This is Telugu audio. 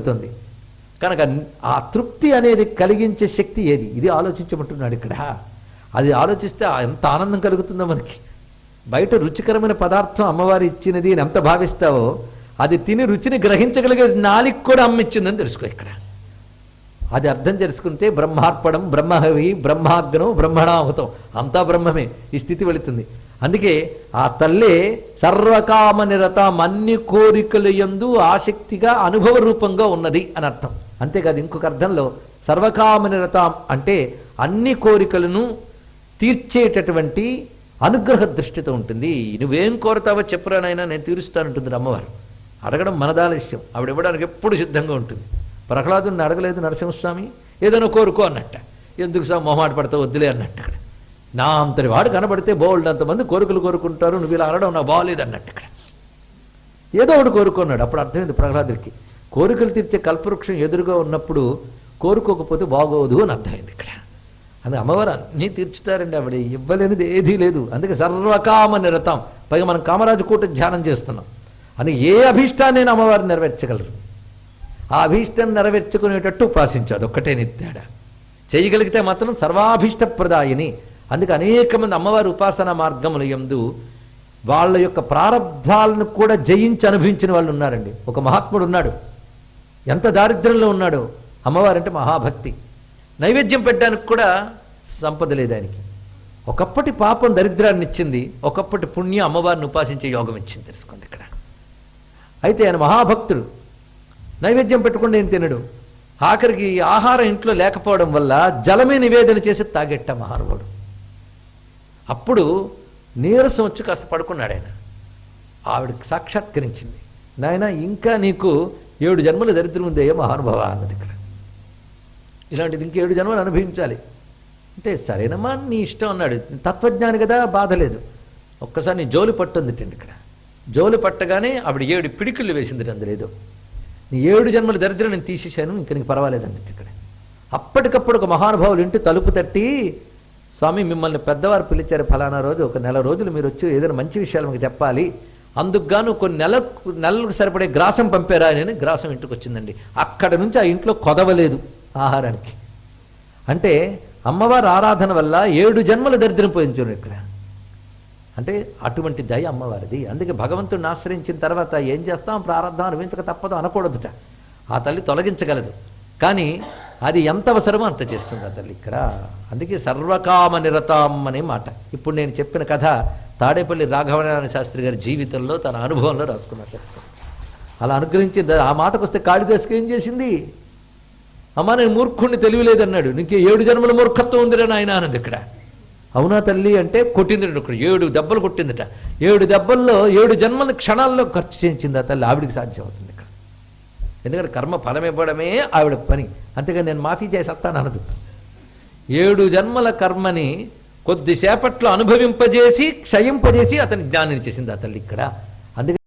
కలుగుతుంది. కనుక ఆ తృప్తి అనేది కలిగించే శక్తి ఏది, ఇది ఆలోచించమంటున్నాడు ఇక్కడ. అది ఆలోచిస్తే ఎంత ఆనందం కలుగుతుందో మనకి. బయట రుచికరమైన పదార్థం అమ్మవారు ఇచ్చినది అని ఎంత భావిస్తావో, అది తిని రుచిని గ్రహించగలిగే నాలికి కూడా అమ్మ ఇచ్చిందని తెలుసుకో ఇక్కడ. అది అర్థం చేసుకుంటే బ్రహ్మార్పణం, బ్రహ్మహవి, బ్రహ్మాగ్నం, బ్రహ్మణాహుతం, అంతా బ్రహ్మమే. ఈ స్థితి వెళుతుంది. అందుకే ఆ తల్లే సర్వకామ నిరతం, అన్ని కోరికల యందు ఆసక్తిగా అనుభవ రూపంగా ఉన్నది అని అర్థం. అంతేకాదు ఇంకొక అర్థంలో సర్వకామ నిరతం అంటే అన్ని కోరికలను తీర్చేటటువంటి అనుగ్రహ దృష్టితో ఉంటుంది. నువ్వేం కోరతావో చెప్పురానైనా నేను తీరుస్తానంటుంది అమ్మవారు. అడగడం మనదాలస్యం, ఆవిడ ఇవ్వడానికి ఎప్పుడు సిద్ధంగా ఉంటుంది. ప్రహ్లాదుని అడగలేదు నరసింహస్వామి, ఏదైనా కోరుకో అన్నట్ట. ఎందుకు సార్ మొహమాట పడతావు, వద్దులే అన్నట్టు. ఇక్కడ నా అంతటి వాడు కనబడితే బోల్డ్ అంతమంది కోరికలు కోరుకుంటారు, నువ్వు ఇలా అనడం నాకు బాగోలేదు అన్నట్టు. ఇక్కడ ఏదో ఒకటి కోరుకున్నాడు. అప్పుడు అర్థమైంది ప్రహ్లాదుడికి, కోరికలు తీర్చే కల్పవృక్షం ఎదురుగా ఉన్నప్పుడు కోరుకోకపోతే బాగోదు అని అర్థమైంది ఇక్కడ. అందుకే అమ్మవారు అన్నీ తీర్చుతారండి, ఆవిడ ఇవ్వలేనిది ఏదీ లేదు. అందుకే సర్వకామ నిరతం. పైగా మనం కామరాజు కూట ధ్యానం చేస్తున్నాం. అని ఏ అభీష్టాన్ని అమ్మవారు నెరవేర్చగలరు. ఆ అభీష్టం నెరవేర్చుకునేటట్టు ఉపాసించాడు, ఒక్కటే నిత్యాడ చేయగలిగితే మాత్రం సర్వాభీష్టప్రదాయిని. అందుకే అనేక మంది అమ్మవారి ఉపాసనా మార్గముల యందు వాళ్ళ యొక్క ప్రారంధాలను కూడా జయించి అనుభవించిన వాళ్ళు ఉన్నారండి. ఒక మహాత్ముడు ఉన్నాడు, ఎంత దారిద్ర్యంలో ఉన్నాడో, అమ్మవారంటే మహాభక్తి. నైవేద్యం పెట్టడానికి కూడా సంపద లేదు ఆయనకి. ఒకప్పటి పాపం దరిద్రాన్ని ఇచ్చింది, ఒకప్పటి పుణ్యం అమ్మవారిని ఉపాసించే యోగం ఇచ్చింది. తెలుసుకోండి ఇక్కడ. అయితే ఆయన మహాభక్తుడు, నైవేద్యం పెట్టుకుంటే ఏం తినడు. ఆఖరికి ఆహారం ఇంట్లో లేకపోవడం వల్ల జలమే నివేదన చేసి తాగెట్ట మహానుభుడు. అప్పుడు నీరసం వచ్చి కాస్త పడుకున్నాడు ఆయన. ఆవిడకి సాక్షాత్కరించింది, నాయన ఇంకా నీకు 7 జన్మల దరిద్రం ఉందే మహానుభవ అన్నది ఇక్కడ. ఇలాంటిది ఇంక 7 జన్మలు అనుభవించాలి అంటే సరేనమ్మా నీ ఇష్టం అన్నాడు. తత్వజ్ఞాని కదా, బాధ లేదు. ఒక్కసారి నీ జోలి పట్టుందిటండి ఇక్కడ. జోలి పట్టగానే ఆవిడ 7 పిడికిళ్ళు వేసింది. అందులేదు, నీ 7 జన్మల దరిద్రం నేను తీసేశాను, ఇంక నీకు పర్వాలేదండి ఇక్కడ. అప్పటికప్పుడు ఒక మహానుభావులు ఇంటి తలుపు తట్టి, స్వామి మిమ్మల్ని పెద్దవారు పిలిచారు ఫలానా రోజు, ఒక నెల రోజులు మీరు వచ్చి ఏదైనా మంచి విషయాలు మీకు చెప్పాలి, అందుకు గాను కొన్ని నెలలకు సరిపడే గ్రాసం పంపారా అని. గ్రాసం ఇంటికి వచ్చిందండి. అక్కడ నుంచి ఆ ఇంట్లో కొదవలేదు ఆహారానికి. అంటే అమ్మవారి ఆరాధన వల్ల 7 జన్మల దరిద్రం పోయించారు ఇక్కడ. అంటే అటువంటి దయ అమ్మవారిది. అందుకే భగవంతుడిని ఆశ్రయించిన తర్వాత ఏం చేస్తాం, ప్రారంధం అనుభవించక తప్పదు అనకూడదుట. ఆ తల్లి తొలగించగలదు, కానీ అది ఎంత అవసరమో అంత చేస్తుంది ఆ తల్లి ఇక్కడ. అందుకే సర్వకామ నిరతాం అనే మాట. ఇప్పుడు నేను చెప్పిన కథ తాడేపల్లి రాఘవనారాయణ శాస్త్రి గారి జీవితంలో తన అనుభవంలో రాసుకున్నారు. తెలుసుకోండి. అలా అనుగ్రహించింది. ఆ మాటకు వస్తే కాళిదాసుకి ఏం చేసింది, అమ్మా నేను మూర్ఖుణ్ణి తెలియలేదన్నాడు, నీకు 7 జన్మల మూర్ఖత్వం ఉందిరా నాయన అన్నది ఇక్కడ. అవునా తల్లి అంటే కొట్టింది. 7 దెబ్బలు కొట్టిందిట. 7 దెబ్బల్లో 7 జన్మల క్షణాల్లో ఖర్చు చేయించింది ఆ తల్లి. ఆవిడికి సాధ్యం అవుతుంది ఇక్కడ. ఎందుకంటే కర్మ ఫలం ఇవ్వడమే ఆవిడ పని. అంతేగాని నేను మాఫీ చేసేస్తాను అనదు. 7 జన్మల కర్మని కొద్దిసేపట్లో అనుభవింపజేసి క్షయింపజేసి అతని జ్ఞానం చేసింది ఆ తల్లి ఇక్కడ. అందుకే